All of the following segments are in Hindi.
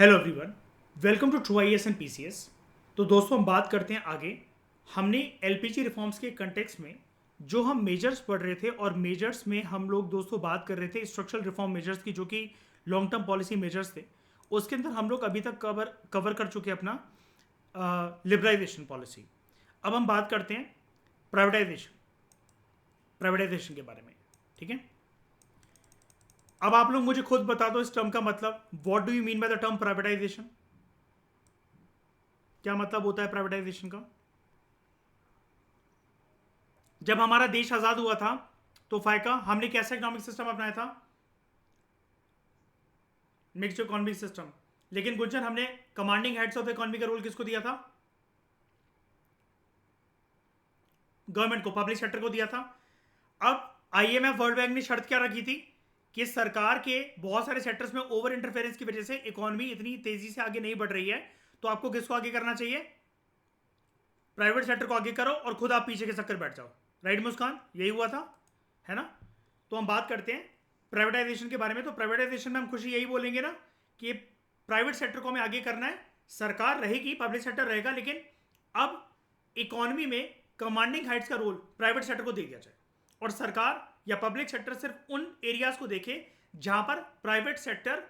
Hello everyone, welcome to true I S and P C S. तो दोस्तों हम बात करते हैं आगे। हमने एल पी जी रिफॉर्म्स के कंटेक्स्ट में जो हम मेजर्स पढ़ रहे थे, और मेजर्स में हम लोग दोस्तों बात कर रहे थे स्ट्रक्चरल रिफॉर्म मेजर्स की, जो कि लॉन्ग टर्म पॉलिसी मेजर्स थे। उसके अंदर हम लोग अभी तक कवर कर चुके हैं अपना लिबरलाइजेशन पॉलिसी। अब हम बात करते हैं प्राइवेटाइजेशन प्राइवेटाइजेशन के बारे में। ठीक है, अब आप लोग मुझे खुद बता दो इस टर्म का मतलब। What do you mean by the term privatisation? क्या मतलब होता है प्राइवेटाइजेशन का? जब हमारा देश आजाद हुआ था तो फायका हमने कैसा इकोनॉमिक सिस्टम अपनाया था? Mixed economic system. लेकिन गुंजन, हमने commanding heads of the economy का रोल किसको दिया था? गवर्नमेंट को, पब्लिक सेक्टर को दिया था। अब आईएमएफ वर्ल्ड बैंक ने शर्त क्या रखी थी कि सरकार के बहुत सारे सेक्टर्स में ओवर इंटरफेरेंस की वजह से इकोनॉमी इतनी तेजी से आगे नहीं बढ़ रही है, तो आपको किसको आगे करना चाहिए? प्राइवेट सेक्टर को आगे करो और खुद आप पीछे के चक्कर बैठ जाओ। राइट मुस्कान, यही हुआ था, है ना? तो हम बात करते हैं प्राइवेटाइजेशन के बारे में। तो प्राइवेटाइजेशन में हम खुशी यही बोलेंगे ना कि प्राइवेट सेक्टर को हमें आगे करना है, सरकार रहेगी, पब्लिक सेक्टर रहेगा, लेकिन अब इकोनॉमी में कमांडिंग हाइट्स का रोल प्राइवेट सेक्टर को दे दिया जाए, और सरकार या पब्लिक सेक्टर सिर्फ उन एरियाज को देखे जहां पर प्राइवेट सेक्टर,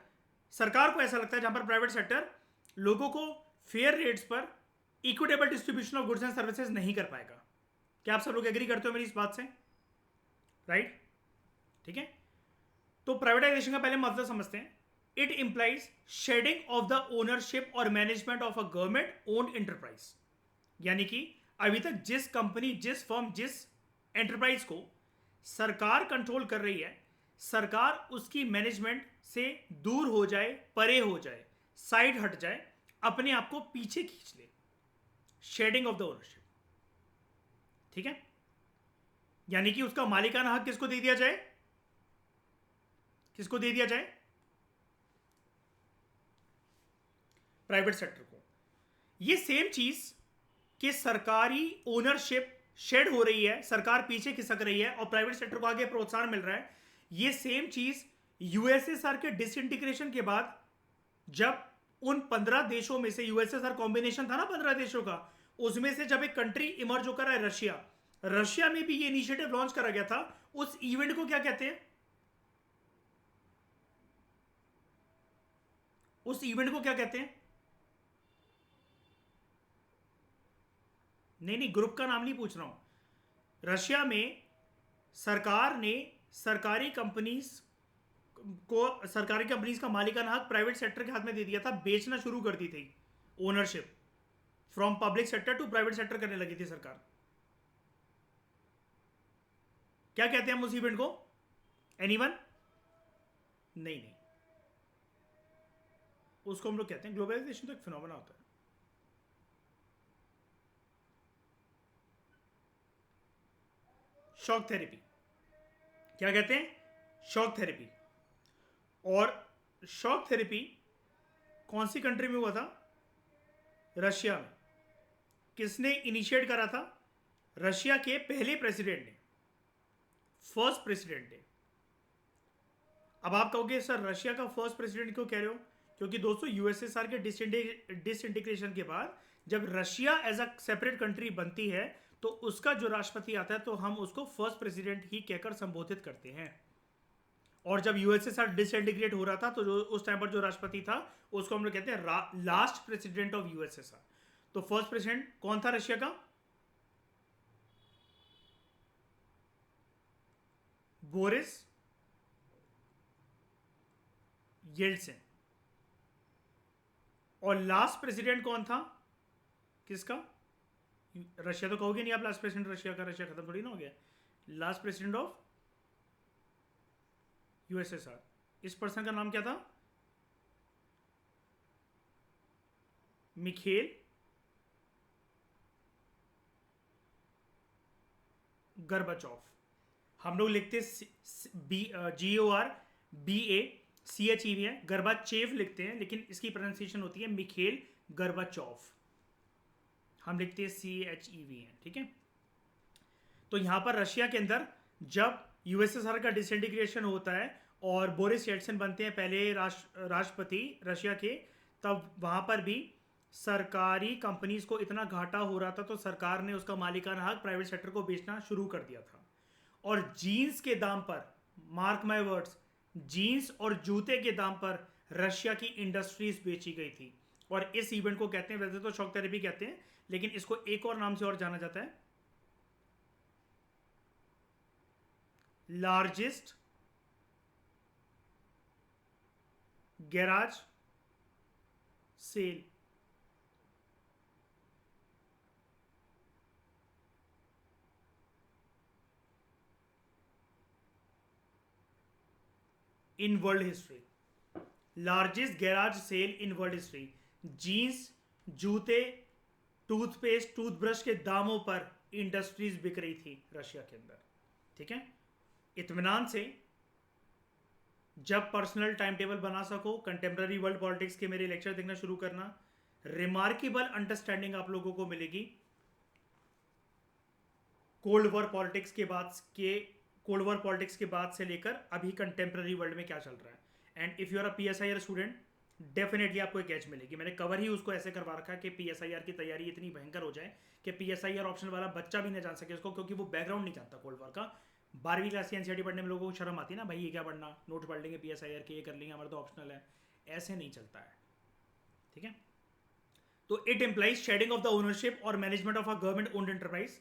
सरकार को ऐसा लगता है जहां पर प्राइवेट सेक्टर लोगों को फेयर रेट्स पर equitable distribution of goods and services नहीं कर पाएगा। क्या आप सब लोग एग्री करते हो मेरी इस बात से? राइट, ठीक है। तो प्राइवेटाइजेशन का पहले मतलब समझते हैं। It implies shedding of the ownership और management of a government owned enterprise. यानी कि अभी तक जिस कंपनी, जिस फर्म, जिस एंटरप्राइज को सरकार कंट्रोल कर रही है, सरकार उसकी मैनेजमेंट से दूर हो जाए, परे हो जाए, साइड हट जाए, अपने आप को पीछे खींच ले। शेडिंग ऑफ द ओनरशिप, ठीक है। यानी कि उसका मालिकाना हक किसको दे दिया जाए? किसको दे दिया जाए? प्राइवेट सेक्टर को। ये सेम चीज कि सरकारी ओनरशिप शेड हो रही है, सरकार पीछे खिसक रही है और प्राइवेट सेक्टर को आगे प्रोत्साहन मिल रहा है। ये सेम चीज यूएसएसआर के डिसइंटीग्रेशन के बाद, जब उन 15 देशों में से, यूएसएसआर कॉम्बिनेशन था ना 15 देशों का, उसमें से जब एक कंट्री इमर्ज होकर है रशिया, रशिया में भी ये इनिशिएटिव लॉन्च करा गया था। उस इवेंट को क्या कहते हैं? उस इवेंट को क्या कहते हैं? नहीं नहीं, ग्रुप का नाम नहीं पूछ रहा हूं। रशिया में सरकार ने सरकारी कंपनीज सरकारी कंपनीज का मालिकाना हक प्राइवेट सेक्टर के हाथ में दे दिया था, बेचना शुरू कर दी थी। Ownership from public sector to private sector करने लगी थी सरकार। क्या कहते हैं हम उस इवेंट को? एनीवन? नहीं नहीं, उसको हम लोग कहते हैं, ग्लोबलाइजेशन तो एक फिनोमेना होता है। Shock therapy. क्या कहते हैं? Shock therapy. और शॉक थेरेपी कौन सी कंट्री में हुआ था? रशिया में। किसने इनिशिएट करा था? रशिया के पहले प्रेसिडेंट ने, फर्स्ट प्रेसिडेंट ने। अब आप कहोगे सर रशिया का फर्स्ट प्रेसिडेंट क्यों कह रहे हो? क्योंकि दोस्तों यूएसएसआर के डिसइंटीग्रेशन के बाद जब Russia as a separate country बनती है, तो उसका जो राष्ट्रपति आता है तो हम उसको फर्स्ट प्रेसिडेंट ही कहकर संबोधित करते हैं। और जब यूएसएसआर डिसइंटीग्रेट हो रहा था तो जो उस टाइम पर जो राष्ट्रपति था उसको हम लोग कहते हैं लास्ट प्रेसिडेंट ऑफ यूएसएसआर। तो फर्स्ट प्रेसिडेंट कौन था रशिया का? बोरिस येल्टसिन। और लास्ट प्रेसिडेंट कौन था? किसका? रशिया तो कहोगे नहीं आप, लास्ट प्रेसिडेंट रशिया का, रशिया खत्म थोड़ी ना हो गया। लास्ट प्रेसिडेंट ऑफ यूएसएसआर, इस पर्सन का नाम क्या था? मिखेल गर्बाचोफ। हम लोग लिखते GORBACHEV है, गर्बाचेव लिखते हैं, लेकिन इसकी प्रोनाउंसिएशन होती है मिखेल गर्बाचोफ। हम लिखते हैं CHEV है, ठीक है। तो यहां पर रशिया के अंदर जब यूएसएसआर का डिसइंटीग्रेशन होता है और बोरिस येल्टसिन बनते हैं पहले राष्ट्रपति रशिया के, तब वहाँ पर भी सरकारी कंपनीज को इतना घाटा हो रहा था तो सरकार ने उसका मालिकाना हक प्राइवेट सेक्टर को बेचना शुरू कर दिया था। और जीन्स के दाम पर, मार्क माय वर्ड्स, जीन्स और जूते के दाम पर रशिया की इंडस्ट्रीज बेची गई थी। और इस इवेंट को कहते हैं, वैसे तो शॉक थेरेपी कहते हैं, लेकिन इसको एक और नाम से और जाना जाता है, largest garage sale. In world history, largest garage sale in world history. Jeans, जूते, टूथपेस्ट, टूथब्रश के दामों पर इंडस्ट्रीज बिक रही थी रशिया के अंदर। ठीक है, इत्मीनान से जब पर्सनल टाइम टेबल बना सको, कंटेम्प्रेरी वर्ल्ड पॉलिटिक्स के मेरे लेक्चर देखना शुरू करना। रिमार्केबल अंडरस्टैंडिंग आप लोगों को मिलेगी कोल्ड वॉर पॉलिटिक्स के बाद से लेकर अभी कंटेम्प्रेरी वर्ल्ड में क्या चल रहा है। And if you are a PSIR student, definitely आपको एक एज मिलेगी। मैंने कवर ही उसको ऐसे करवा रखा है कि PSIR की तैयारी इतनी भयंकर हो जाए कि PSIR ऑप्शन वाला बच्चा भी नहीं जान सके उसको, क्योंकि वो बैकग्राउंड नहीं जानता कोल्ड वॉर का। 12वीं क्लास की NCERT पढ़ने में लोगों को शर्म आती है ना, भाई ये क्या पढ़ना, नोट पढ़ लेंगे PSIR के, ये कर लेंगे, हमारा तो ऑप्शनल है। ऐसे नहीं चलता है। ठीक है, तो it implies shedding of the ownership और management of a government owned enterprise.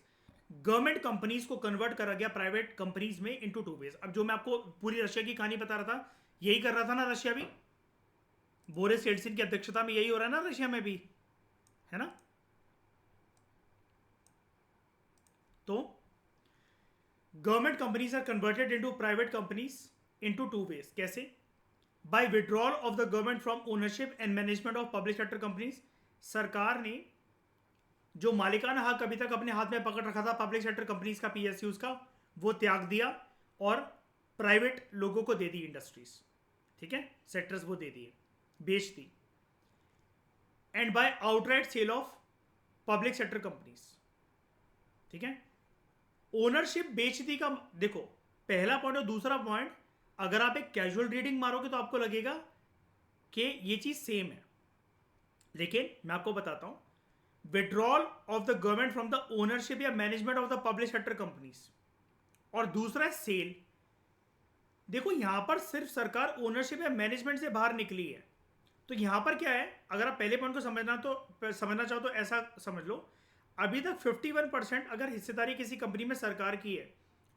Government companies को कन्वर्ट करा गया प्राइवेट कंपनीज में इनटू टू वेज। अब जो मैं आपको पूरी रशिया की कहानी बता रहा था, यही कर रहा था ना रशिया भी, बोरिस येल्सिन की अध्यक्षता में यही हो रहा है ना रशिया में भी, है ना। तो government companies are converted into private companies into two ways. कैसे? By withdrawal of the government from ownership and management of public sector companies. सरकार ने जो मालिकाना हक अभी तक अपने हाथ में पकड़ रखा था पब्लिक सेक्टर कंपनीज का, PSUs का, वो त्याग दिया और प्राइवेट लोगों को दे दी इंडस्ट्रीज। ठीक है, सेक्टर्स वो दे दिए, बेच दी। And by outright sale of public sector companies. ठीक है, ओनरशिप बेच दी का देखो पहला पॉइंट। और दूसरा पॉइंट, अगर आप एक कैजुअल रीडिंग मारोगे तो आपको लगेगा कि ये चीज सेम है, लेकिन मैं आपको बताता हूं, withdrawal of the government from the ownership या management of the public sector companies, और दूसरा है सेल। देखो यहां पर सिर्फ सरकार ओनरशिप या मैनेजमेंट से बाहर निकली है। तो यहां पर क्या है, अगर आप पहले पॉइंट को समझना चाहो तो ऐसा समझ लो, अभी तक 51% अगर हिस्सेदारी किसी कंपनी में सरकार की है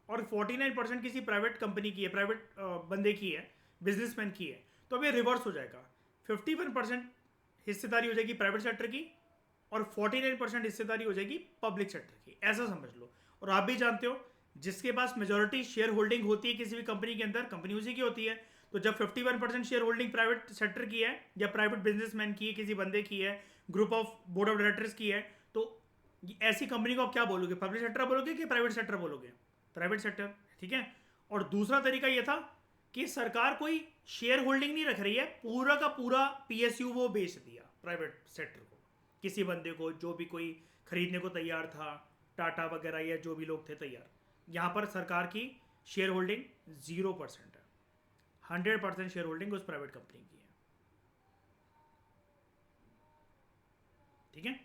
और 49% किसी प्राइवेट कंपनी की है, प्राइवेट बंदे की है, बिजनेसमैन की है, तो अब ये रिवर्स हो जाएगा। 51% हिस्सेदारी हो जाएगी प्राइवेट सेक्टर की और 49% हिस्सेदारी हो जाएगी पब्लिक सेक्टर की, ऐसा समझ लो। और आप भी जानते हो, जिसके पास मेजॉरिटी शेयर होल्डिंग होती है किसी भी कंपनी के अंदर, कंपनी उसी की होती है। तो जब 51% शेयर होल्डिंग प्राइवेट सेक्टर की है या प्राइवेट बिजनेसमैन की है, किसी बंदे की है, group of board of directors की है, तो ऐसी कंपनी को आप क्या बोलोगे, पब्लिक सेक्टर बोलोगे कि प्राइवेट सेक्टर बोलोगे? Private sector. ठीक है, और दूसरा तरीका यह था कि सरकार कोई शेयर होल्डिंग नहीं रख रही है, पूरा का पूरा PSU वो बेच दिया प्राइवेट सेक्टर को, किसी बंदे को, जो भी कोई खरीदने को तैयार था, टाटा वगैरह या जो भी लोग थे तैयार। यहां पर सरकार की शेयर होल्डिंग 0% है, 100% शेयर होल्डिंग उस प्राइवेट कंपनी की है। ठीक है,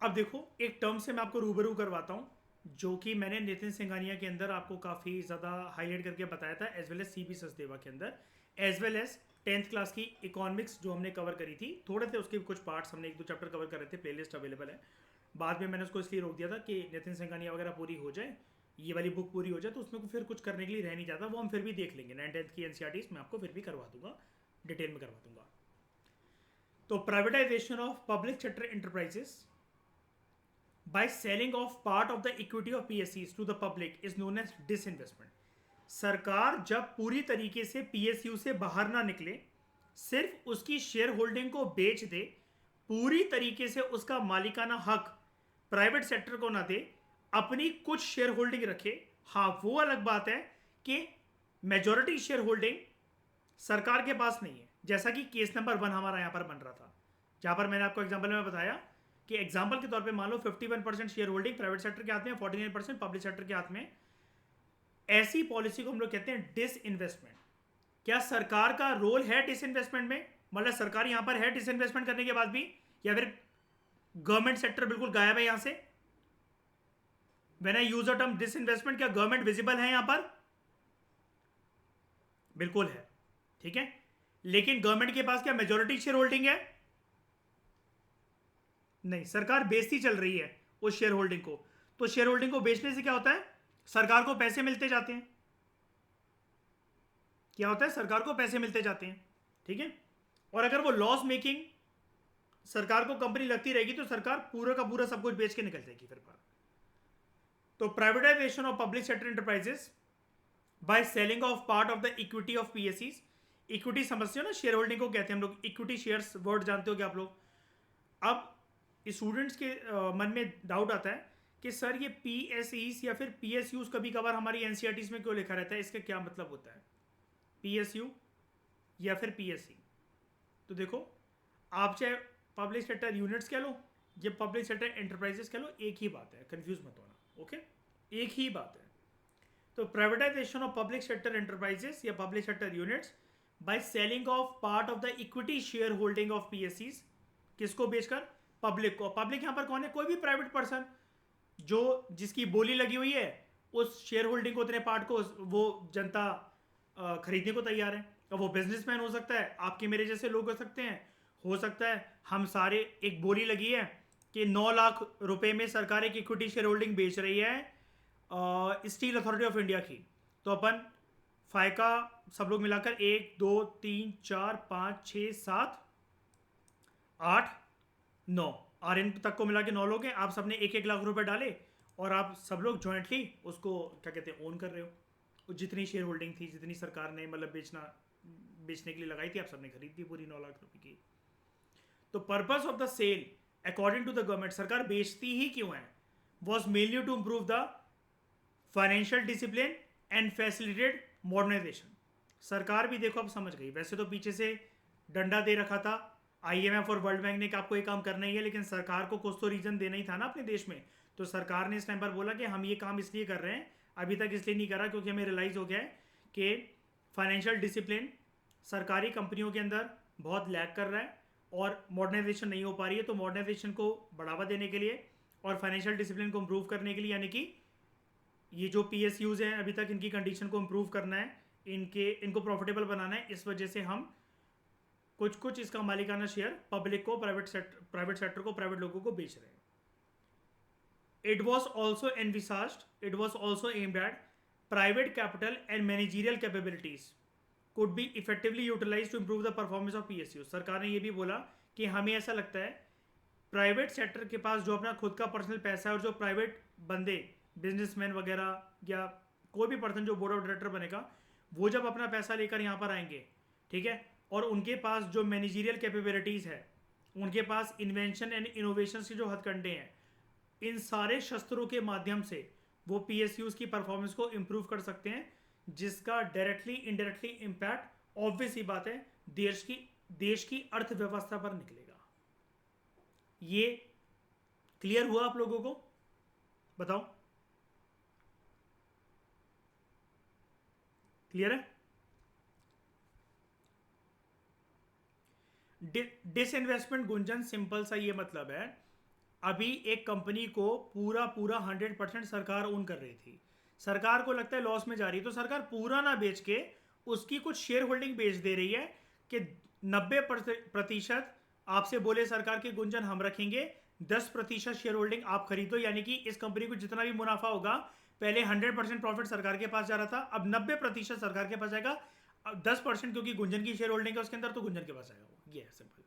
अब देखो एक टर्म से मैं आपको रूबरू करवाता हूं, जो कि मैंने नितिन सिंघानिया के अंदर आपको काफ़ी ज़्यादा हाईलाइट करके बताया था, as well as CB Sachdeva के अंदर, as well as 10th class की इकोनॉमिक्स जो हमने कवर करी थी। थोड़े थे उसके कुछ पार्ट्स, हमने 1-2 चैप्टर कवर कर रहे थे, प्लेलिस्ट अवेलेबल है। बाद में मैंने उसको इसलिए रोक दिया था कि नितिन सिंघानिया वगैरह पूरी हो जाए, ये वाली बुक पूरी हो जाए, तो उसमें फिर कुछ करने के लिए रह नहीं जाता, वो हम फिर भी देख लेंगे। 9th-10th की NCERTs मैं आपको फिर भी करवा दूंगा, डिटेल में करवा दूंगा। तो privatisation of public sector enterprises by selling of part of the equity of PSUs to the public is known as disinvestment। सरकार जब पूरी तरीके से PSU से बाहर ना निकले, सिर्फ उसकी शेयर होल्डिंग को बेच दे, पूरी तरीके से उसका मालिकाना हक प्राइवेट सेक्टर को ना दे, अपनी कुछ शेयर होल्डिंग रखे, हाँ वो अलग बात है कि मेजॉरिटी शेयर होल्डिंग सरकार के पास नहीं है, जैसा कि केस नंबर 1 हमारा यहां पर बन रहा था, जहां पर मैंने आपको एग्जाम्पल में बताया कि एग्जाम्पल के तौर पे मान लो 51% शेयर होल्डिंग प्राइवेट सेक्टर के हाथ में, 49% पब्लिक सेक्टर के हाथ में। ऐसी पॉलिसी को हम लोग कहते हैं डिसइन्वेस्टमेंट। क्या सरकार का रोल है डिसइन्वेस्टमेंट में? मतलब सरकार यहां पर है डिसइन्वेस्टमेंट करने के बाद भी, या फिर गवर्नमेंट सेक्टर बिल्कुल गायब है यहां से? When I use a term disinvestment, क्या गवर्नमेंट विजिबल है यहां पर? बिल्कुल है, ठीक है। लेकिन गवर्नमेंट के पास क्या मेजोरिटी शेयर होल्डिंग है? नहीं, सरकार बेचती चल रही है उस शेयर होल्डिंग को। तो शेयर होल्डिंग को बेचने से क्या होता है? सरकार को पैसे मिलते जाते हैं। क्या होता है? सरकार को पैसे मिलते जाते हैं, ठीक है। और अगर वो लॉस मेकिंग सरकार को कंपनी लगती रहेगी तो सरकार पूरा का पूरा सब कुछ बेच के निकल जाएगी फिर पर। तो privatisation of public sector enterprises by selling off part of the equity of PSEs. Equity समझते हो ना, शेयर होल्डिंग को कहते हैं हम लोग, इक्विटी शेयर्स वर्ड जानते हो क्या आप लोग? अब स्टूडेंट्स के मन में डाउट आता है कि सर ये पीएसईज या फिर पीएसयूज कभी कभार हमारी एनसीईआरटीज में क्यों लिखा रहता है, इसका क्या मतलब होता है? पीएसयू या फिर पीएससी। तो देखो, आप चाहे पब्लिक सेक्टर यूनिट्स कह लो या पब्लिक सेक्टर एंटरप्राइजेस कह लो, एक ही बात है, कंफ्यूज मत होना, ओके? एक ही बात है। तो privatisation of public sector enterprises या public sector units by selling off part of the equity share holding of पीएससीज। किसको बेचकर? पब्लिक को। पब्लिक यहां पर कौन है? कोई भी प्राइवेट पर्सन जो जिसकी बोली लगी हुई है उस शेयर होल्डिंग को, उतने पार्ट को वो जनता खरीदने को तैयार है। अब वो बिजनेसमैन हो सकता है, आपके मेरे जैसे लोग हो सकते हैं, हो सकता है हम सारे, एक बोली लगी है कि 9 लाख रुपए में सरकार एक इक्विटी शेयर होल्डिंग बेच रही है स्टील अथॉरिटी ऑफ इंडिया की। तो अपन फायका सब लोग मिलाकर 1 2 3 4 5 6 7 8 9 आरएन तक को मिला के 9 लोग हैं। आप सबने 1-1 लाख रुपए डाले और आप सब लोग जॉइंटली उसको क्या कहते हैं, ओन कर रहे हो। जितनी शेयर होल्डिंग थी, जितनी सरकार ने मतलब बेचने के लिए लगाई थी, आप सबने खरीद दी पूरी 9 लाख रुपए की। तो purpose of the sale according to the government, सरकार बेचती ही क्यों है? Was mainly to improve the financial discipline and facilitated modernisation. सरकार भी देखो अब समझ गई। वैसे तो पीछे से डंडा दे रखा था आईएमएफ और वर्ल्ड बैंक ने कि आपको ये काम करना ही है, लेकिन सरकार को कुछ तो रीजन देना ही था ना अपने देश में। तो सरकार ने इस टाइम पर बोला कि हम ये काम इसलिए कर रहे हैं, अभी तक इसलिए नहीं करा क्योंकि हमें रियलाइज हो गया है कि फाइनेंशियल डिसिप्लिन सरकारी कंपनियों के अंदर बहुत लैग कर रहा है और मॉडर्नाइजेशन नहीं हो पा रही है। तो मॉडर्नाइजेशन को बढ़ावा देने के लिए और फाइनेंशियल डिसिप्लिन को इम्प्रूव करने के लिए, यानी कि ये जो पीएसयूज हैं अभी तक, इनकी कंडीशन को इम्प्रूव करना है, इनको प्रॉफिटेबल बनाना है। इस वजह से हम कुछ इसका मालिकाना शेयर पब्लिक को, प्राइवेट सेक्टर को, प्राइवेट लोगों को बेच रहे हैं। It was also aimed at private capital and managerial capabilities could be effectively utilized to improve the performance of PSU। सरकार ने ये भी बोला कि हमें ऐसा लगता है प्राइवेट सेक्टर के पास जो अपना खुद का पर्सनल पैसा है और जो प्राइवेट बंदे, बिजनेसमैन वगैरह या कोई भी पर्सन जो बोर्ड ऑफ डायरेक्टर बनेगा, वो जब अपना पैसा लेकर यहाँ पर आएंगे, ठीक है, और उनके पास जो मैनेजरियल कैपेबिलिटीज़ है, उनके पास इन्वेंशन एंड इनोवेशन के जो हथकंडे हैं, इन सारे शस्त्रों के माध्यम से वो पीएसयूज की परफॉर्मेंस को इम्प्रूव कर सकते हैं, जिसका डायरेक्टली इनडायरेक्टली इम्पैक्ट ऑब्वियस ही बात है देश की अर्थव्यवस्था पर निकलेगा। ये क्लियर हुआ आप लोगों को? बताओ, क्लियर है? डिसइन्वेस्टमेंट गुंजन सिंपल सा ये मतलब है, अभी एक कंपनी को पूरा 100% सरकार ओन कर रही थी, सरकार को लगता है लॉस में जा रही है, तो सरकार पूरा ना बेच के उसकी कुछ शेयर होल्डिंग बेच दे रही है कि 90% आपसे बोले सरकार के गुंजन हम रखेंगे, 10% शेयर होल्डिंग आप खरीदो। यानी कि इस कंपनी को जितना भी मुनाफा होगा, पहले 100% प्रॉफिट सरकार के पास जा रहा था, अब 90% सरकार के पास जाएगा, 10% क्योंकि गुंजन की शेयर होल्डिंग है उसके अंदर, तो गुंजन के पास आएगा। ये है सिंपल।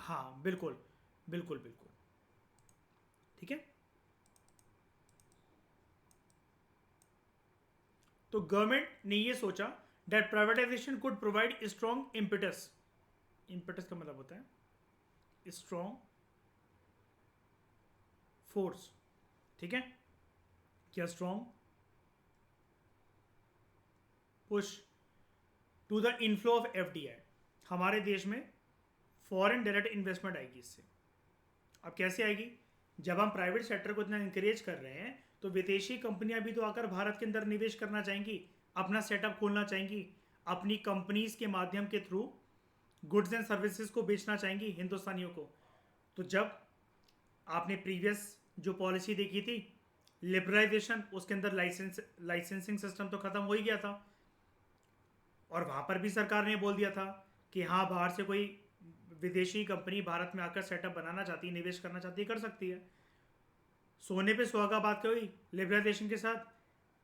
हाँ बिल्कुल बिल्कुल बिल्कुल, ठीक है। तो गवर्नमेंट ने ये सोचा that privatisation could provide strong impetus का मतलब होता है स्ट्रॉन्ग फोर्स, ठीक है, क्या strong push to the inflow of FDI. हमारे देश में फॉरेन डायरेक्ट इन्वेस्टमेंट आएगी इससे। अब कैसे आएगी? जब हम प्राइवेट सेक्टर को इतना इंकरेज कर रहे हैं तो विदेशी कंपनियां भी तो आकर भारत के अंदर निवेश करना चाहेंगी, अपना सेटअप खोलना चाहेंगी, अपनी कंपनीज के माध्यम के थ्रू गुड्स एंड सर्विसेज को बेचना चाहेंगी हिंदुस्तानियों को। तो जब आपने प्रीवियस जो पॉलिसी देखी थी लिबरलाइजेशन, उसके अंदर लाइसेंसिंग सिस्टम तो ख़त्म हो ही गया था, और वहाँ पर भी सरकार ने बोल दिया था कि हाँ, बाहर से कोई विदेशी कंपनी भारत में आकर सेटअप बनाना चाहती है, निवेश करना चाहती है, कर सकती है। सोने पे सुहागा बात हुई लिबरलाइजेशन के साथ।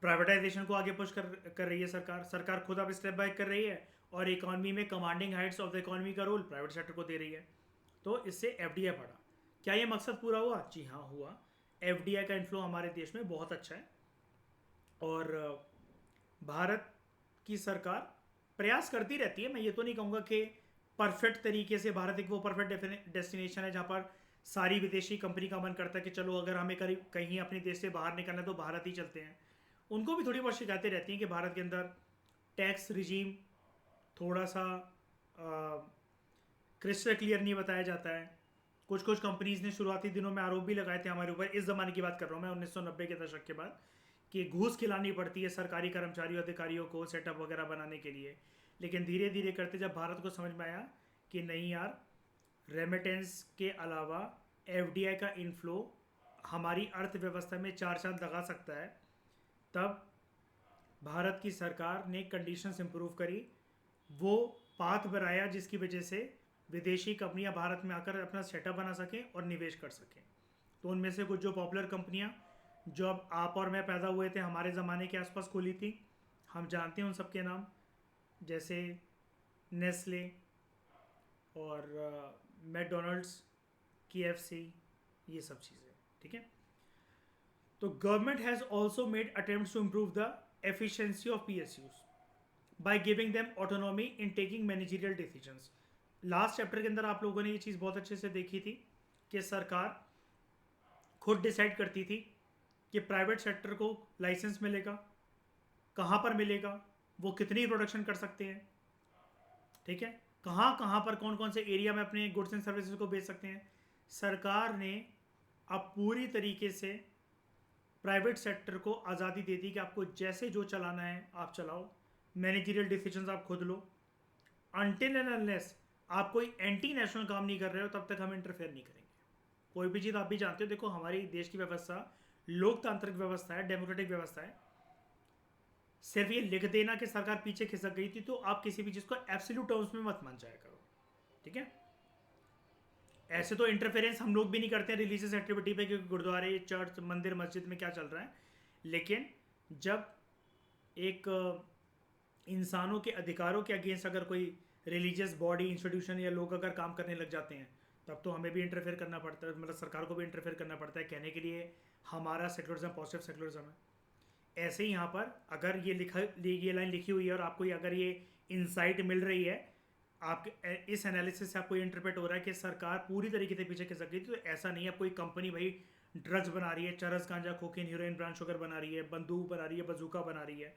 प्राइवेटाइजेशन को आगे पुश कर रही है सरकार खुद अब स्टेप बाय कर रही है, और इकोनॉमी में commanding Heights of the economy का रोल प्राइवेट सेक्टर को दे रही है। तो इससे एफडीआई बढ़ा। क्या ये मकसद पूरा हुआ? जी हाँ, हुआ। एफडीआई का इन्फ्लो हमारे देश में बहुत अच्छा है, और भारत की सरकार प्रयास करती रहती है। मैं ये तो नहीं कहूँगा कि परफेक्ट तरीके से भारत एक वो परफेक्ट डेस्टिनेशन है जहाँ पर सारी विदेशी कंपनी का मन करता है कि चलो अगर हमें कहीं अपने देश से बाहर निकलना है तो भारत ही चलते हैं। उनको भी थोड़ी बहुत शिकायतें रहती हैं कि भारत के अंदर टैक्स रिजीम थोड़ा सा क्रिस्टल क्लियर नहीं बताया जाता है। कुछ कुछ कंपनीज ने शुरुआती दिनों में आरोप भी लगाए थे हमारे ऊपर, इस ज़माने की बात कर रहा हूँ मैं, 1990 के दशक के बाद, कि घूस खिलानी पड़ती है सरकारी कर्मचारियों अधिकारियों को सेटअप वगैरह बनाने के लिए। लेकिन धीरे धीरे करते जब भारत को समझ में आया कि नहीं यार, रेमिटेंस के अलावा एफडीआई का इनफ्लो हमारी अर्थव्यवस्था में चार चांद लगा सकता है, तब भारत की सरकार ने कंडीशंस इंप्रूव करी, वो पाथ बनाया जिसकी वजह से विदेशी कंपनियां भारत में आकर अपना सेटअप बना सकें और निवेश कर सकें। तो उनमें से कुछ जो पॉपुलर कंपनियां जो अब आप और मैं पैदा हुए थे हमारे ज़माने के आसपास खुली थी, हम जानते हैं उन सब के नाम, जैसे नेस्ले और मैकडोनल्ड्स, KFC, ये सब चीज़ें। ठीक है। तो government has also made attempts to improve the efficiency of PSUs by giving them autonomy in taking managerial decisions. Last chapter के अंदर आप लोगों ने ये चीज़ बहुत अच्छे से देखी थी कि सरकार खुद डिसाइड करती थी कि प्राइवेट सेक्टर को लाइसेंस मिलेगा, कहाँ पर मिलेगा, वो कितनी प्रोडक्शन कर सकते हैं, ठीक है, कहाँ कहाँ पर कौन कौन से एरिया में अपने गुड्स एंड सर्विसेज को बेच सकते हैं। सरकार ने अब पूरी तरीके से प्राइवेट सेक्टर को आज़ादी दे दी कि आपको जैसे जो चलाना है आप चलाओ, मैनेजरियल डिसीजंस आप खुद लो, अनटिल एंड अनलेस आप कोई एंटी नेशनल काम नहीं कर रहे हो तब तक हम इंटरफेयर नहीं करेंगे। कोई भी चीज़ आप भी जानते हो, देखो हमारी देश की व्यवस्था लोकतांत्रिक व्यवस्था है, डेमोक्रेटिक व्यवस्था है। सिर्फ ये लिख देना कि सरकार पीछे खिसक गई थी तो आप किसी भी चीज़ को एब्सोल्यूट टर्म्स में मत मान जाया करो। ठीक है। ऐसे तो इंटरफेरेंस हम लोग भी नहीं करते हैं रिलीजियस एक्टिविटी पे, क्योंकि गुरुद्वारे, चर्च, मंदिर, मस्जिद में क्या चल रहा है। लेकिन जब एक इंसानों के अधिकारों के अगेंस्ट अगर कोई रिलीजियस बॉडी, इंस्टीट्यूशन या लोग अगर काम करने लग जाते हैं तब तो हमें भी इंटरफेयर करना पड़ता है, मतलब सरकार को भी इंटरफेयर करना पड़ता है। कहने के लिए हमारा सेकुलरिज्म पॉजिटिव सेकुलरिज्म है। ऐसे ही यहाँ पर अगर ये लाइन लिखी हुई है और आपको अगर ये इंसाइट मिल रही है, आप इस एनालिसिस से आपको ये इंटरप्रेट हो रहा है कि सरकार पूरी तरीके से पीछे खिसक गई थी, तो ऐसा नहीं है। कोई कंपनी भाई ड्रग्स बना रही है, चरस, गांजा, कोकीन, हीरोइन, ब्राउन शुगर बना रही है, बंदूक बना रही है, बजूका बना रही है,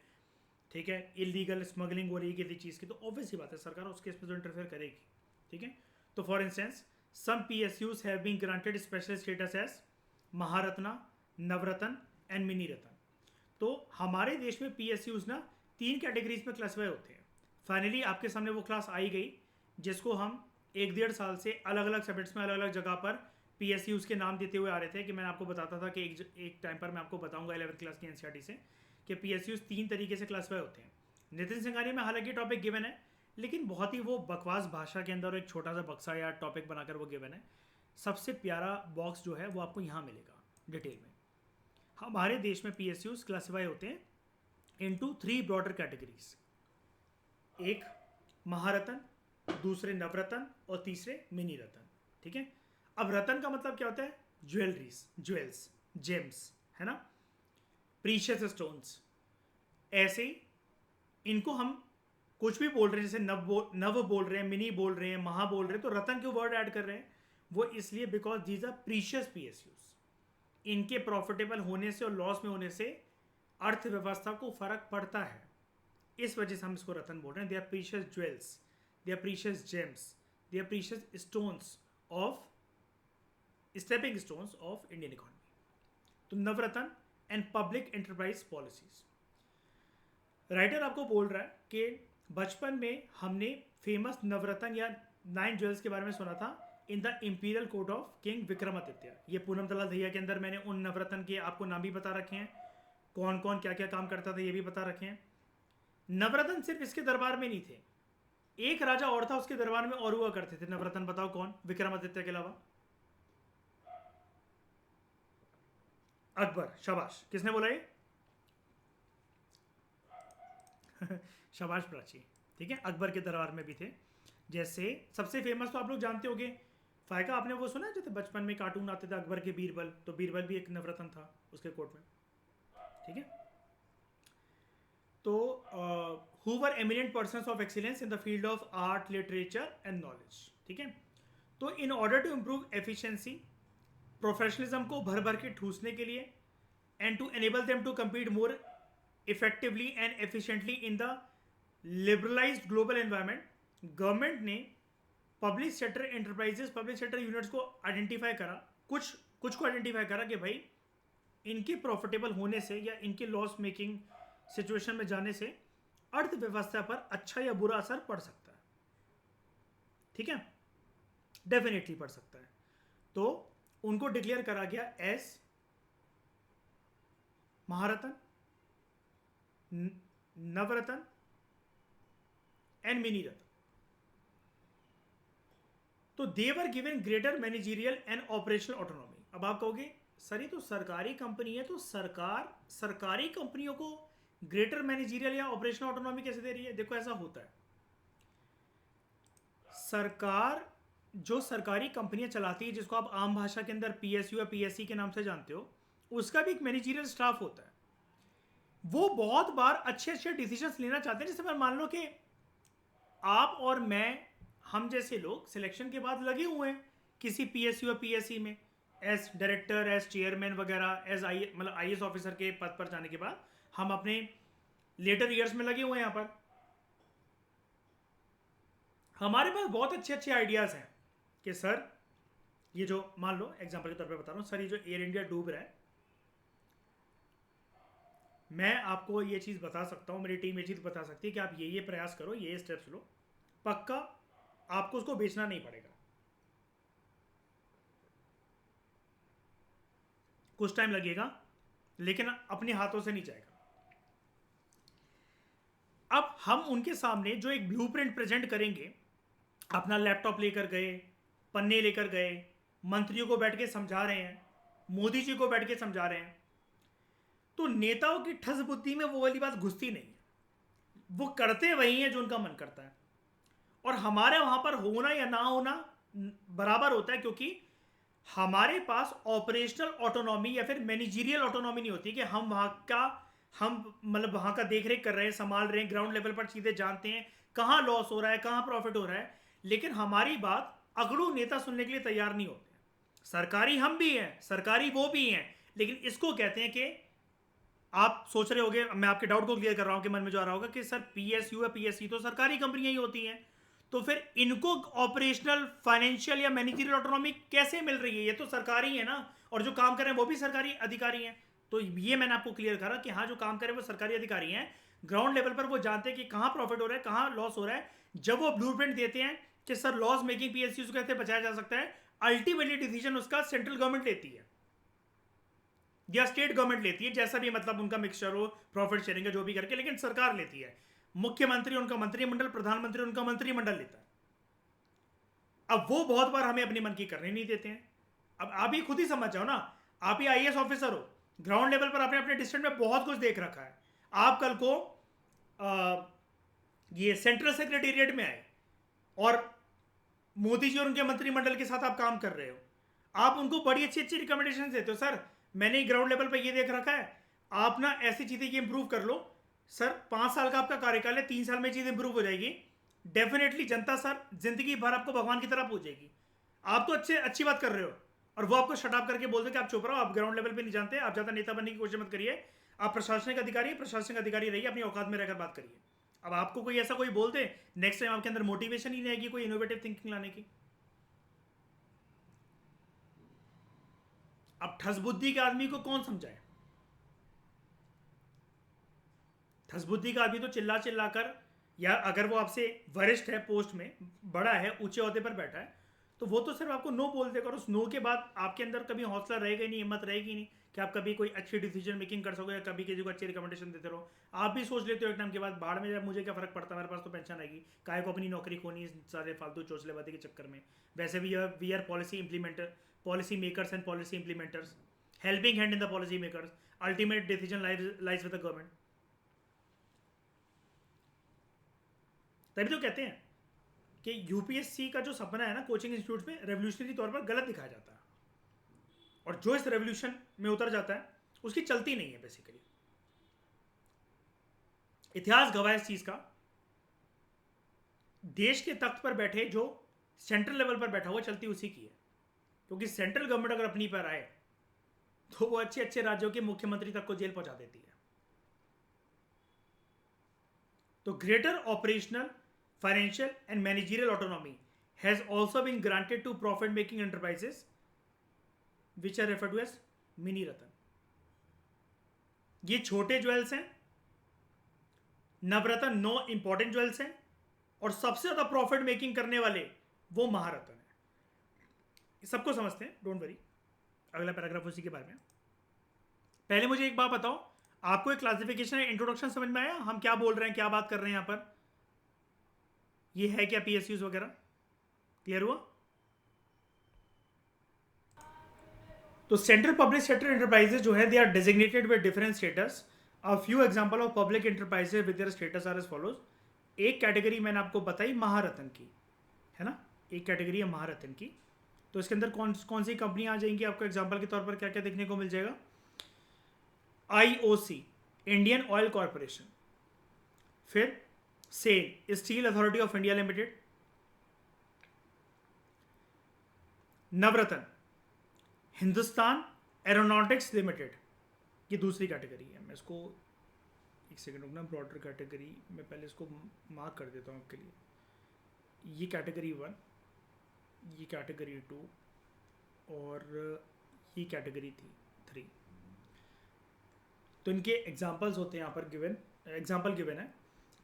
ठीक है, इलीगल स्मगलिंग हो रही है किसी चीज़ की, तो ऑब्वियस ही बात है सरकार उसके इस पर तो इंटरफेयर करेगी। ठीक है। तो for instance some PSUs have been granted special status as Maharatna, Navratna and mini Ratna. तो हमारे देश में PSUs ना 3 कैटेगरीज में क्लासिफाई होते हैं। फाइनली आपके सामने वो क्लास आई गई जिसको हम 1-1.5 साल से अलग अलग सब्जेक्ट्स में अलग अलग जगह पर PSUs के नाम देते हुए आ रहे थे, कि मैंने आपको बताता था कि एक टाइम पर मैं आपको बताऊंगा 11th क्लास की NCERT से कि PSUs 3 तरीके से क्लासिफाई होते हैं। नितिन सिंघानिया में हालांकि टॉपिक गिवन है, लेकिन बहुत ही वो बकवास भाषा के अंदर एक छोटा सा बक्सा या टॉपिक बनाकर वो गिवन है। सबसे प्यारा बॉक्स जो है वो आपको यहाँ मिलेगा डिटेल में। हमारे देश में PSUs क्लासिफाई होते हैं इनटू 3 ब्रॉडर कैटेगरीज। एक महारत्न, दूसरे नवरत्न और तीसरे मिनी रत्न। ठीक है। अब रत्न का मतलब क्या होता है? ज्वेलरीज, ज्वेल्स, जेम्स, है ना, प्रीशियस स्टोन्स। ऐसे इनको हम कुछ भी बोल रहे हैं, जैसे नव बोल रहे हैं, मिनी बोल रहे हैं, महा बोल रहे हैं, तो रत्न क्यों वर्ड ऐड कर रहे हैं? वो इसलिए because these are precious PSUs। इनके प्रॉफिटेबल होने से और लॉस में होने से अर्थव्यवस्था को फर्क पड़ता है, इस वजह से हम इसको रत्न बोल रहे हैं। They are precious jewels, they are precious gems, they are precious stones of stepping stones of Indian economy. तो Navratna and public enterprise policies. Writer आपको बोल रहा है कि बचपन में हमने फेमस नवरत्न या 9 ज्वेल्स के बारे में सुना था in the imperial court of king Vikramaditya. ये पूनम दलाल दहिया के अंदर मैंने उन नवरत्न के आपको नाम भी बता रखे हैं, कौन कौन क्या क्या काम करता था ये भी बता रखे हैं। नवरत्न सिर्फ इसके दरबार में नहीं थे, एक राजा और था उसके दरबार में और हुआ करते थे नवरत्न। बताओ कौन, विक्रमादित्य के अलावा? अकबर। शाबाश, किसने बोला ये? शाबाश प्राची, ठीक है। अकबर के दरबार में भी थे। जैसे सबसे फेमस तो आप लोग जानते होंगे, फायका आपने वो सुना है जैसे बचपन में कार्टून आते थे अकबर के बीरबल, तो बीरबल भी एक नवरत्न था उसके कोर्ट में, ठीक है। तो who were eminent persons of excellence in the field of art, literature and knowledge, ठीक है। तो in order to improve efficiency, professionalism को भर भर के ठूसने के लिए, and to enable them to compete more effectively and efficiently in the liberalised global environment, government ने public sector enterprises, public sector units को आइडेंटिफाई करा, कुछ को आइडेंटिफाई करा कि भाई इनके प्रॉफिटेबल होने से या इनके लॉस मेकिंग सिचुएशन में जाने से अर्थव्यवस्था पर अच्छा या बुरा असर पड़ सकता है, ठीक है, डेफिनेटली पड़ सकता है। तो उनको डिक्लेयर करा गया as Maharatna, Navratna and mini Ratna. तो they were given greater managerial and operational autonomy. अब आप कहोगे सर ये तो सरकारी कंपनी है, तो सरकार सरकारी कंपनियों को ग्रेटर मैनेजरियल या ऑपरेशनल ऑटोनॉमी कैसे दे रही है? देखो ऐसा होता है, सरकार जो सरकारी कंपनियां चलाती है, जिसको आप आम भाषा के अंदर पीएसयू या पीएससी के नाम से जानते हो, उसका भी एक मैनेजरियल स्टाफ होता है। वो बहुत बार अच्छे अच्छे डिसीजंस लेना चाहते हैं। जैसे मान लो कि आप और मैं, हम जैसे लोग सिलेक्शन के बाद लगे हुए हैं किसी पीएसयू या पीएससी में, एज डायरेक्टर, एज चेयरमैन वगैरह, एज मतलब आईएएस ऑफिसर के पद पर जाने के बाद हम अपने लेटर ईयर्स में लगे हुए हैं। यहाँ पर हमारे पास बहुत अच्छे अच्छे आइडियाज़ हैं कि सर ये जो, मान लो एग्जांपल के तौर पे बता रहा हूँ, सर ये जो एयर इंडिया डूब रहा है, मैं आपको ये चीज़ बता सकता हूँ, मेरी टीम ये चीज़ बता सकती है कि आप ये प्रयास करो, ये स्टेप्स लो, पक्का आपको उसको बेचना नहीं पड़ेगा, कुछ टाइम लगेगा लेकिन अपने हाथों से नहीं जाएगा। अब हम उनके सामने जो एक ब्लूप्रिंट प्रेजेंट करेंगे, अपना लैपटॉप लेकर गए, पन्ने लेकर गए, मंत्रियों को बैठ के समझा रहे हैं, मोदी जी को बैठ के समझा रहे हैं, तो नेताओं की ठस बुद्धि में वो वाली बात घुसती नहीं है, वो करते वही है जो उनका मन करता है। और हमारे वहां पर होना या ना होना बराबर होता है, क्योंकि हमारे पास ऑपरेशनल ऑटोनॉमी या फिर मैनेजरियल ऑटोनॉमी नहीं होती कि हम वहां का, हम मतलब वहां का देख रेख कर रहे हैं, संभाल रहे हैं, ग्राउंड लेवल पर चीजें जानते हैं, कहां लॉस हो रहा है, कहां प्रॉफिट हो रहा है। लेकिन हमारी बात अगड़ू नेता सुनने के लिए तैयार नहीं होते। सरकारी हम भी हैं, सरकारी वो भी हैं, लेकिन इसको कहते हैं कि आप सोच रहे होगे, मैं आपके डाउट को क्लियर कर रहा हूं कि मन में जो आ रहा होगा कि सर पीएसयू या पीएससी तो सरकारी कंपनियां ही होती हैं, तो फिर इनको ऑपरेशनल, फाइनेंशियल या मैनेजरियल ऑटोनॉमी कैसे मिल रही है? ये तो सरकारी है ना, और जो काम कर रहे हैं वो भी सरकारी अधिकारी हैं। तो ये मैंने आपको क्लियर करा कि हाँ, जो काम कर रहे हैं वो सरकारी अधिकारी हैं, ग्राउंड लेवल पर वो जानते हैं कि कहाँ प्रॉफिट हो रहा है, कहाँ लॉस हो रहा है। जब वो ब्लूप्रिंट देते हैं कि सर लॉस मेकिंग पीएसयू को कैसे बचाया जा सकता है, अल्टीमेटली डिसीजन उसका सेंट्रल गवर्नमेंट लेती है या स्टेट गवर्नमेंट लेती है, जैसा भी मतलब उनका मिक्सचर हो, प्रॉफिट शेयरिंग का जो भी करके, लेकिन सरकार लेती है। मुख्यमंत्री उनका मंत्रिमंडल, प्रधानमंत्री उनका मंत्रिमंडल लेता है। अब वो बहुत बार हमें अपनी मन की करने नहीं देते हैं। अब आप ही खुद ही समझ जाओ ना, आप ही आईएएस ऑफिसर हो, ग्राउंड लेवल पर आपने अपने डिस्ट्रिक्ट में बहुत कुछ देख रखा है। आप कल को ये सेंट्रल सेक्रेटेरिएट में आए और मोदी जी और उनके मंत्रिमंडल के साथ आप काम कर रहे हो, आप उनको बड़ी अच्छी अच्छी रिकमेंडेशन देते हो, सर मैंने ग्राउंड लेवल पर ये देख रखा है, आप ना ऐसी चीजें ये इंप्रूव कर लो। सर 5 साल का आपका कार्यकाल है, 3 साल में चीज इंप्रूव हो जाएगी, डेफिनेटली जनता सर जिंदगी भर आपको भगवान की तरह पूजेगी। आप तो अच्छी बात कर रहे हो, और वो आपको शट अप करके बोल दो कि आप चुप रहो, आप ग्राउंड लेवल पे नहीं जानते, आप ज्यादा नेता बनने की कोशिश मत करिए, आप प्रशासनिक अधिकारी रहिए, अपनी औकात में रहकर बात करिए। अब आपको कोई ऐसा कोई बोल दे, नेक्स्ट टाइम आपके अंदर मोटिवेशन ही नहीं आएगी कोई इनोवेटिव थिंकिंग लाने की। अब ठस बुद्धि के आदमी को कौन समझाए? ठस बुद्धि का आदमी तो चिल्ला चिल्ला कर या अगर वो आपसे वरिष्ठ है, पोस्ट में बड़ा है, ऊंचे ओहदे पर बैठा है, तो वो तो सिर्फ आपको नो बोल देगा, और उस नो के बाद आपके अंदर कभी हौसला रहेगा ही नहीं, हिम्मत रहेगी नहीं कि आप कभी कोई अच्छी डिसीजन मेकिंग कर सको या कभी किसी को अच्छी रिकमेंडेशन देते रहो। आप भी सोच लेते हो एक टाइम के बाद, बाढ़ में जब मुझे क्या फर्क पड़ता है, मेरे पास तो पेंशन आएगी, काहे को अपनी नौकरी खोनी सारे फालतू चोचलेबाजी के चक्कर में। वैसे भी we are policy implementer, policy makers and policy implementers, helping hand in the policy makers, ultimate decision lies with the government. तभी तो कहते हैं कि यूपीएससी का जो सपना है ना कोचिंग इंस्टीट्यूट में, रेवोल्यूशनरी तौर पर गलत दिखाया जाता है, और जो इस रेवोल्यूशन में उतर जाता है उसकी चलती नहीं है बेसिकली। इतिहास गवाह इस चीज का, देश के तख्त पर बैठे जो सेंट्रल लेवल पर बैठा हुआ, चलती उसी की है, क्योंकि सेंट्रल गवर्नमेंट अगर अपनी पर आए तो वो अच्छे अच्छे राज्यों के मुख्यमंत्री तक को जेल पहुंचा देती है। तो greater operational, financial and managerial autonomy has also been granted to profit making enterprises which are referred to as mini Ratna. ये छोटे ज्वेल्स हैं, नवरत्न 9 इंपॉर्टेंट ज्वेल्स हैं, और सबसे ज्यादा प्रॉफिट मेकिंग करने वाले वो महारत्न है। सबको समझते हैं, डोंट वरी, अगला पैराग्राफ उसी के बारे में। पहले मुझे एक बात बताओ, आपको एक क्लासिफिकेशन इंट्रोडक्शन समझ में आया, हम क्या बोल रहे हैं, क्या बात कर रहे हैं यहां पर, ये है क्या पीएसयूज वगैरह, क्लियर हुआ? तो सेंट्रल पब्लिक सेक्टर एंटरप्राइजेस जो है, they are designated with different status. A few example of public enterprises with their status are as follows. एक कैटेगरी मैंने आपको बताई महारत्न की, है ना, एक कैटेगरी है महारत्न की। तो इसके अंदर कौन सी कंपनियां आ जाएंगी आपको एग्जांपल के तौर पर, क्या क्या देखने को मिल जाएगा? आईओसी, इंडियन ऑयल कॉरपोरेशन, फिर SAIL, Steel Authority of India Limited, Navratna, Hindustan Aeronautics Limited, ये दूसरी कैटेगरी है। मैं इसको एक सेकंड रुकना, ब्रॉडर कैटेगरी में पहले इसको मार्क कर देता हूँ आपके लिए। ये कैटेगरी 1, ये कैटेगरी 2 और ये कैटेगरी 3। तो इनके एग्जांपल्स होते हैं यहाँ पर गिवन, एग्जांपल गिवन है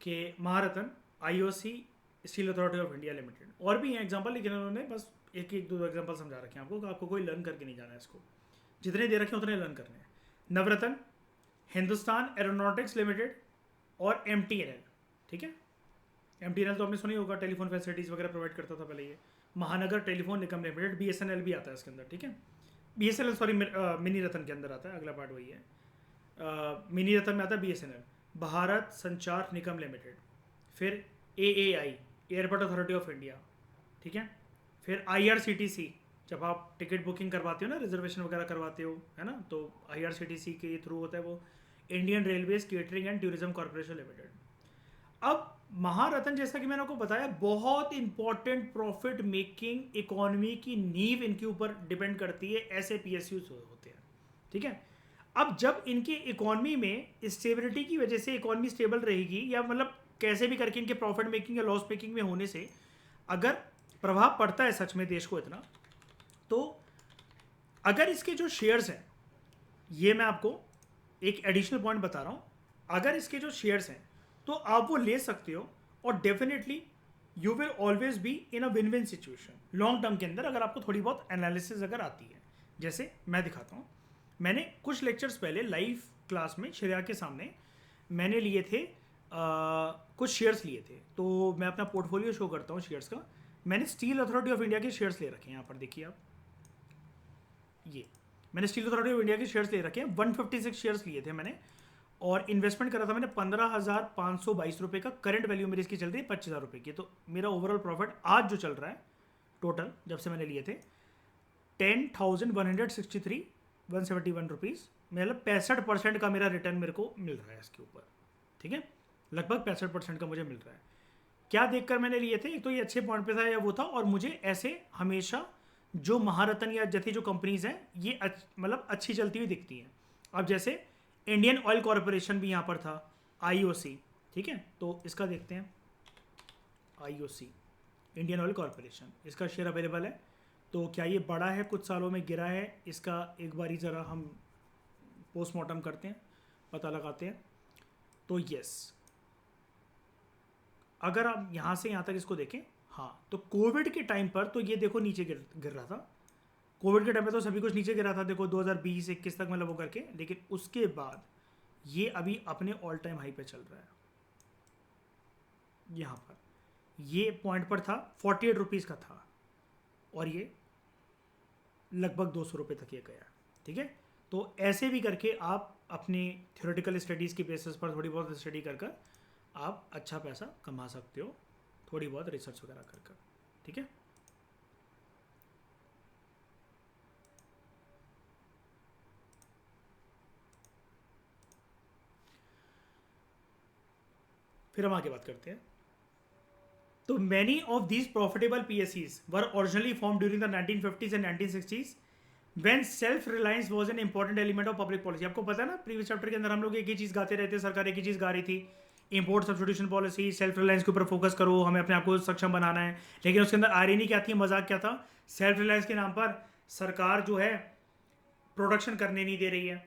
कि Maharatna, IOC, Steel Authority of India Limited, और भी हैं एग्जांपल, लेकिन उन्होंने बस एक एक दो एग्जांपल समझा रखे हैं आपको, कि आपको कोई लर्न करके नहीं जाना है इसको, जितने दे रखे हैं उतने लर्न करने हैं। नवरत्न, हिंदुस्तान एरोनॉटिक्स लिमिटेड और एमटीएनएल, ठीक है। एमटीएनएल तो आपने सुनी होगा, टेलीफोन फैसिलिटीज़ वगैरह प्रोवाइड करता था पहले ये। महानगर टेलीफोन निगम लिमिटेड, बीएसएनएल भी आता है इसके अंदर, ठीक है। बीएसएनएल सॉरी मिनी रतन के अंदर आता है, अगला पार्ट वही है। मिनी रतन में आता है बीएसएनएल। भारत संचार निगम लिमिटेड, फिर AAI, airport authority of India, ठीक है। फिर आईआरसीटीसी, जब आप टिकट बुकिंग करवाते हो ना, रिजर्वेशन वगैरह करवाते हो, है ना, तो आईआरसीटीसी के थ्रू होता है वो। Indian railways catering and tourism corporation limited. अब महारत्न, जैसा कि मैंने आपको बताया, बहुत इंपॉर्टेंट प्रॉफिट मेकिंग इकोनॉमी की नींव इनके ऊपर डिपेंड करती है, ऐसे पीएसयूज होते हैं, ठीक है। अब जब इनकी इकोनॉमी में स्टेबिलिटी की वजह से इकोनॉमी स्टेबल रहेगी, या मतलब कैसे भी करके इनके प्रॉफिट मेकिंग या लॉस मेकिंग में होने से अगर प्रभाव पड़ता है सच में देश को इतना, तो अगर इसके जो शेयर्स हैं, ये मैं आपको एक एडिशनल पॉइंट बता रहा हूँ, अगर इसके जो शेयर्स हैं तो आप वो ले सकते हो, और definitely you will always be in a win win situation long term के अंदर, अगर आपको थोड़ी बहुत एनालिसिस अगर आती है। जैसे मैं दिखाता हूँ, मैंने कुछ लेक्चर्स पहले लाइव क्लास में श्रेया के सामने मैंने लिए थे, कुछ शेयर्स लिए थे, तो मैं अपना पोर्टफोलियो शो करता हूँ शेयर्स का। मैंने स्टील अथॉरिटी ऑफ इंडिया के शेयर्स ले रखे हैं, यहाँ पर देखिए आप, ये मैंने स्टील अथॉरिटी ऑफ इंडिया के शेयर्स ले रखे हैं, 156 शेयर्स लिए थे मैंने, और इन्वेस्टमेंट करा था मैंने 15,522 रुपये का। करंट वैल्यू मेरी इसकी चल रही है 25,000 रुपये की। तो मेरा ओवरऑल प्रॉफिट आज जो चल रहा है टोटल, जब से मैंने लिए थे, 10,163,171 रुपीज़, मतलब 65% का मेरा रिटर्न मेरे को मिल रहा है इसके ऊपर, ठीक है। लगभग 65% का मुझे मिल रहा है। क्या देखकर मैंने लिए थे, एक तो ये अच्छे पॉइंट पे था या वो था, और मुझे ऐसे हमेशा जो महारत्न या जैसी जो कंपनीज हैं ये मतलब अच्छी चलती हुई दिखती हैं। अब जैसे इंडियन ऑयल कॉरपोरेशन भी यहाँ पर था, आईओसी, ठीक है। तो इसका देखते हैं, आईओसी, इंडियन ऑयल कॉरपोरेशन, इसका शेयर अवेलेबल है। तो क्या ये बड़ा है, कुछ सालों में गिरा है, इसका एक बारी ज़रा हम पोस्टमार्टम करते हैं, पता लगाते हैं। तो यस, अगर आप यहाँ से यहाँ तक इसको देखें, हाँ, तो कोविड के टाइम पर तो ये देखो नीचे गिर गिर रहा था। कोविड के टाइम पे तो सभी कुछ नीचे गिरा था, देखो 2020-21 तक मतलब वो करके, लेकिन उसके बाद ये अभी अपने ऑल टाइम हाई पे चल रहा है। यहाँ पर ये पॉइंट पर था 48 रुपीज़ का था, और ये लगभग 200 रुपये तक ये गया। ठीक है, तो ऐसे भी करके आप अपने थ्योरेटिकल स्टडीज़ की बेसिस पर थोड़ी बहुत स्टडी कर कर आप अच्छा पैसा कमा सकते हो, थोड़ी बहुत रिसर्च वगैरह कर कर। ठीक है, फिर हम आगे बात करते हैं। तो मैनी ऑफ दीज प्रॉफिटेबल पीएससीज were originally form during the 1950s and 1960s when self reliance was an important element of public policy. आपको पता है ना, प्रीवियस चैप्टर के अंदर हम लोग एक ही चीज़ गाते रहते, सरकार एक ही चीज़ गा रही थी, import substitution policy, self reliance के ऊपर फोकस करो, हमें अपने आप को सक्षम बनाना है। लेकिन उसके अंदर आयरनी क्या थी, मजाक क्या था, सेल्फ रिलायंस के नाम पर सरकार जो है प्रोडक्शन करने नहीं दे रही है।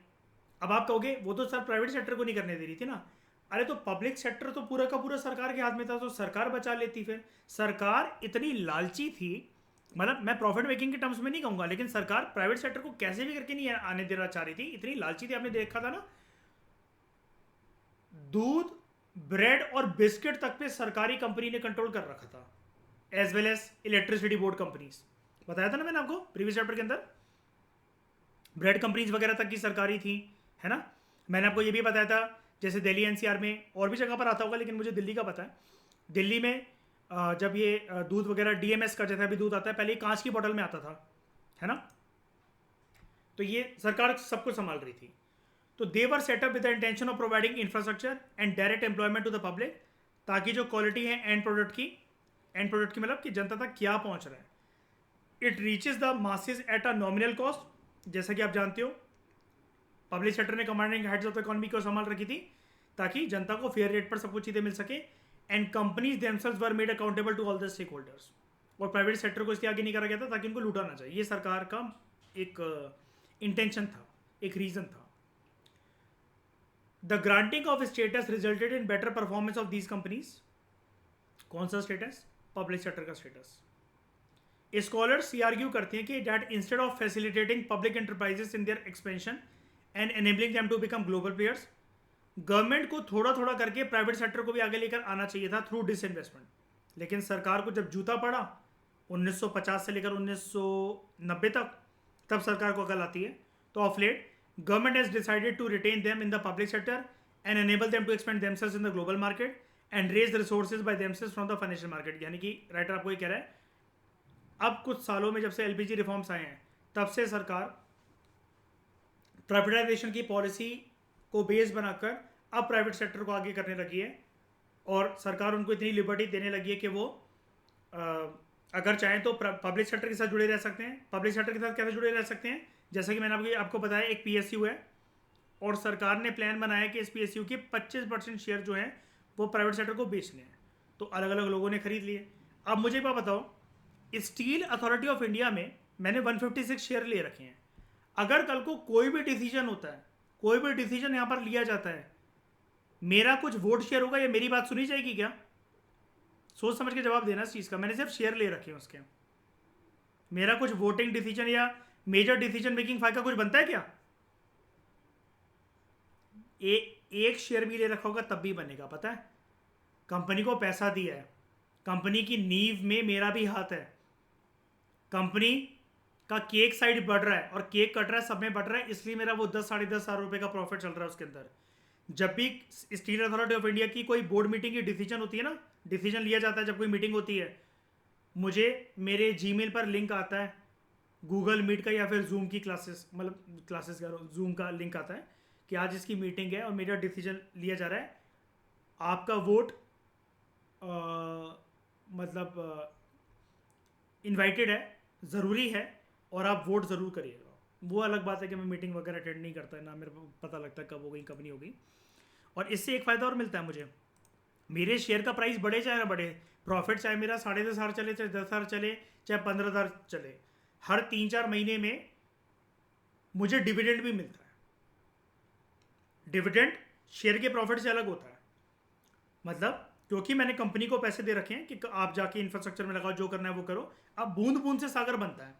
अब आप कहोगे वो तो सर प्राइवेट सेक्टर को नहीं करने दे रही थी ना, अरे तो पब्लिक सेक्टर तो पूरा का पूरा सरकार के हाथ में था, तो सरकार बचा लेती। फिर सरकार इतनी लालची थी, मतलब मैं प्रॉफिट मेकिंग के टर्म्स में नहीं कहूंगा, लेकिन सरकार प्राइवेट सेक्टर को कैसे भी करके नहीं आने देना चाह रही थी, इतनी लालची थी। आपने देखा था ना, दूध, ब्रेड और बिस्किट तक पे सरकारी कंपनी ने कंट्रोल कर रखा था, as well as electricity board companies. बताया था ना मैंने आपको प्रीवियस चैप्टर के अंदर, ब्रेड कंपनीज वगैरह तक की सरकारी थी, है ना। मैंने आपको ये भी बताया था, जैसे दिल्ली एनसीआर में और भी जगह पर आता होगा, लेकिन मुझे दिल्ली का पता है। दिल्ली में जब ये दूध वगैरह डीएमएस का जैसा भी दूध आता है, पहले कांच की बोतल में आता था, है ना। तो ये सरकार सब कुछ संभाल रही थी। तो they were set up with the intention of providing infrastructure and direct employment to the public, ताकि जो क्वालिटी है एंड प्रोडक्ट की मतलब कि जनता तक क्या पहुंच रहा है, it reaches the masses at a nominal cost. जैसा कि आप जानते हो, पब्लिक सेक्टर ने commanding heads of the economy को संभाल रखी थी, ताकि जनता को फेयर रेट पर सब कुछ चीज़ें मिल सके। And companies themselves were made accountable to all the stakeholders. और प्राइवेट सेक्टर को इसलिए आगे नहीं करा गया था ताकि उनको लूटा ना चाहिए। ये सरकार का एक इंटेंशन था, एक रीजन था। The granting of status resulted in better performance of these companies. कौन सा स्टेटस? पब्लिक सेक्टर का स्टेटस। स्कॉलर्स ये आर्ग्यू करते हैं कि that instead of facilitating public enterprises in their expansion and enabling them to become global players, government को थोड़ा थोड़ा करके प्राइवेट सेक्टर को भी आगे लेकर आना चाहिए था थ्रू डिसइन्वेस्टमेंट। लेकिन सरकार को जब जूता पड़ा 1950 से लेकर 1990 तक, तब सरकार को अकल आती है। तो of late government has decided to retain them in the public sector and enable them to expand themselves in the global market and raise resources by themselves from the financial market. यानी कि राइटर आपको ये कह रहा है, अब कुछ सालों में जब से एलपीजी रिफॉर्म्स आए हैं, तब से सरकार प्राइवेटाइजेशन की पॉलिसी को बेस बनाकर अब प्राइवेट सेक्टर को आगे करने लगी है। और सरकार उनको इतनी लिबर्टी देने लगी है कि वो अगर चाहें तो पब्लिक सेक्टर के साथ जुड़े रह सकते हैं। पब्लिक सेक्टर के साथ कैसे जुड़े रह सकते हैं? जैसा कि मैंने आपको बताया, एक पीएसयू है और सरकार ने प्लान बनाया कि इस पीएसयू के 25% शेयर जो है वो प्राइवेट सेक्टर को बेचने हैं। तो अलग अलग लोगों ने खरीद लिए। अब मुझे क्या बताओ, स्टील अथॉरिटी ऑफ इंडिया में मैंने 156 शेयर ले रखे हैं। अगर कल को कोई भी डिसीजन होता है, कोई भी डिसीजन यहाँ पर लिया जाता है, मेरा कुछ वोट शेयर होगा या मेरी बात सुनी जाएगी क्या? सोच समझ के जवाब देना इस चीज़ का। मैंने सिर्फ शेयर ले रखे हैं उसके, मेरा कुछ वोटिंग डिसीजन या मेजर डिसीजन मेकिंग फाइल का कुछ बनता है क्या? एक शेयर भी ले रखा होगा तब भी बनेगा। पता है, कंपनी को पैसा दिया है, कंपनी की नींव में मेरा भी हाथ है। कंपनी का केक साइड बढ़ रहा है और केक कट रहा है, सब में बढ़ रहा है, इसलिए मेरा वो 10-10.5 हज़ार रुपये का प्रॉफिट चल रहा है उसके अंदर। जब भी स्टील अथॉरिटी ऑफ इंडिया की कोई बोर्ड मीटिंग की डिसीजन होती है ना, डिसीजन लिया जाता है, जब कोई मीटिंग होती है, मुझे मेरे जीमेल पर लिंक आता है, गूगल मीट का या फिर जूम की क्लासेस, मतलब क्लासेस कह रहा हूँ, जूम का लिंक आता है कि आज इसकी मीटिंग है और मेरा डिसीजन लिया जा रहा है, आपका वोट मतलब इनवाइटेड है, ज़रूरी है और आप वोट ज़रूर करिएगा। वो अलग बात है कि मैं मीटिंग वगैरह अटेंड नहीं करता है ना, मेरे को पता लगता है कब हो गई कब नहीं हो गई। और इससे एक फ़ायदा और मिलता है मुझे, मेरे शेयर का प्राइस बढ़े चाहे ना बढ़े, प्रॉफिट चाहे मेरा 10,500 चले, चाहे 10,000 चले, चाहे 15,000 चले, हर 3-4 महीने में मुझे डिविडेंड भी मिलता है। डिविडेंड शेयर के प्रॉफिट से अलग होता है। मतलब क्योंकि मैंने कंपनी को पैसे दे रखे हैं कि आप जाके इंफ्रास्ट्रक्चर में लगाओ, जो करना है वो करो। अब बूंद बूंद से सागर बनता है।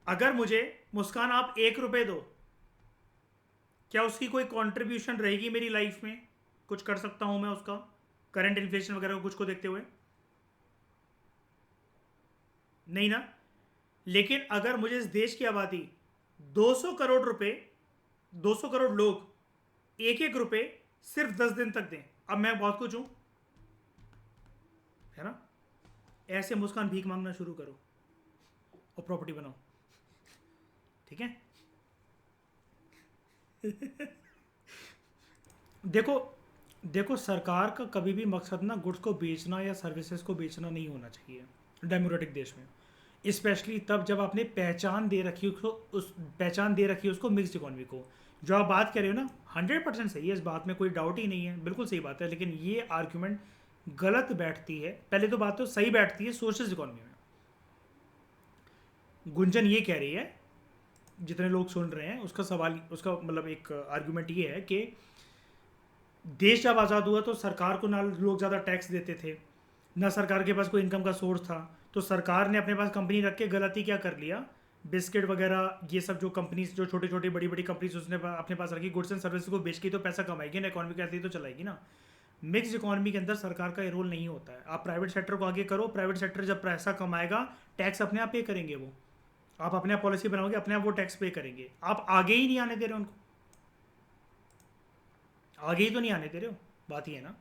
अगर मुझे मुस्कान आप 1 रुपए दो, क्या उसकी कोई कंट्रीब्यूशन रहेगी मेरी लाइफ में? कुछ कर सकता हूं मैं उसका, करंट इन्फ्लेशन वगैरह कुछ को देखते हुए? नहीं ना। लेकिन अगर मुझे इस देश की आबादी 200 करोड़ रुपए, 200 करोड़ लोग 1-1 रुपए सिर्फ 10 दिन तक दें, अब मैं बहुत कुछ हूं, है ना? ऐसे मुस्कान भीख मांगना शुरू करो और प्रॉपर्टी बनाओ, ठीक है? देखो देखो, सरकार का कभी भी मकसद ना गुड्स को बेचना या सर्विसेज को बेचना नहीं होना चाहिए डेमोक्रेटिक देश में। स्पेशली तब जब आपने पहचान दे रखी उसको, उस पहचान दे रखी है उसको मिक्स्ड इकोनॉमी को। जो आप बात कर रहे हो ना, 100% सही है, इस बात में कोई डाउट ही नहीं है, बिल्कुल सही बात है। लेकिन ये आर्ग्यूमेंट गलत बैठती है। पहले तो बात तो सही बैठती है सोशलिस्ट इकोनॉमी में। गुंजन ये कह रही है, जितने लोग सुन रहे हैं उसका सवाल, उसका मतलब एक आर्ग्यूमेंट ये है कि देश जब आज़ाद हुआ तो सरकार को ना लोग ज़्यादा टैक्स देते थे, ना सरकार के पास कोई इनकम का सोर्स था, तो सरकार ने अपने पास कंपनी रख के गलती क्या कर लिया, बिस्किट वगैरह ये सब जो कंपनीज, जो छोटी छोटी बड़ी बड़ी कंपनीज उसने अपने पास रखी, गुड्स एंड सर्विसेज को बेच के तो पैसा कमाएगी ना, इकोनॉमी कैसे तो चलाएगी ना। मिक्स इकोनॉमी के अंदर सरकार का ये रोल नहीं होता है। आप प्राइवेट सेक्टर को आगे करो, प्राइवेट सेक्टर जब पैसा कमाएगा टैक्स अपने आप पे करेंगे वो। आप अपने आप पॉलिसी बनाओगे, अपने आप वो टैक्स पे करेंगे। आप आगे ही नहीं आने दे रहे उनको, आगे ही तो नहीं आने दे रहे हो, बात ये है ना।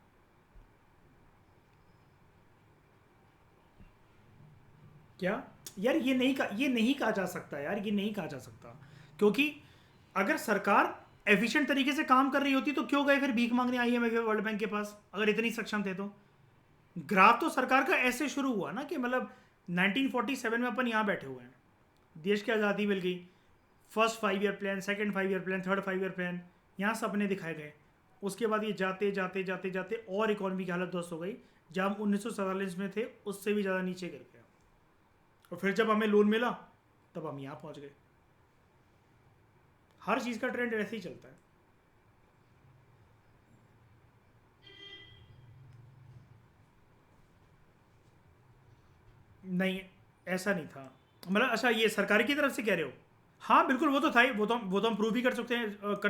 क्या यार, ये नहीं कहा जा सकता यार, ये नहीं कहा जा सकता। क्योंकि अगर सरकार एफिशिएंट तरीके से काम कर रही होती तो क्यों गए फिर भीख मांगने IMF वर्ल्ड बैंक के पास, अगर इतनी सक्षम थे तो? ग्राफ तो सरकार का ऐसे शुरू हुआ ना कि मतलब 1947 में अपन यहाँ बैठे हुए हैं, देश की आज़ादी मिल गई, first 5 year plan, second 5 year plan, third 5 year plan यहाँ सपने दिखाए गए। उसके बाद ये जाते जाते जाते जाते और इकोनॉमी की हालत ध्वस्त हो गई। जब हम 1947 में थे उससे भी ज़्यादा नीचे गिर गया, और फिर जब हमें लोन मिला तब हम यहाँ पहुँच गए। हर चीज़ का ट्रेंड ऐसे ही चलता है। नहीं, ऐसा नहीं था। मतलब अच्छा, ये सरकार की तरफ से कह रहे हो? हाँ बिल्कुल, वो तो था ही, वो तो हम प्रूव ही कर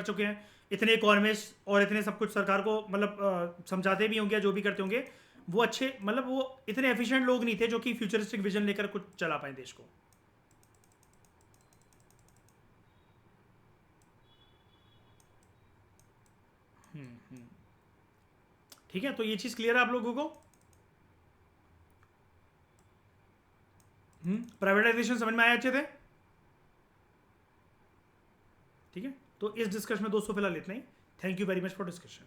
चुके हैं। इतने इकोनॉमिस्ट और इतने सब कुछ सरकार को मतलब समझाते भी होंगे, जो भी करते होंगे वो अच्छे, मतलब वो इतने एफिशिएंट लोग नहीं थे जो कि फ्यूचरिस्टिक विजन लेकर कुछ चला पाए देश को। ठीक है, तो ये चीज़ क्लियर है आप लोगों को? प्राइवेटाइजेशन समझ में आया अच्छे थे? ठीक है, तो इस डिस्कशन में दोस्तों फिलहाल इतना ही। Thank you very much for discussion.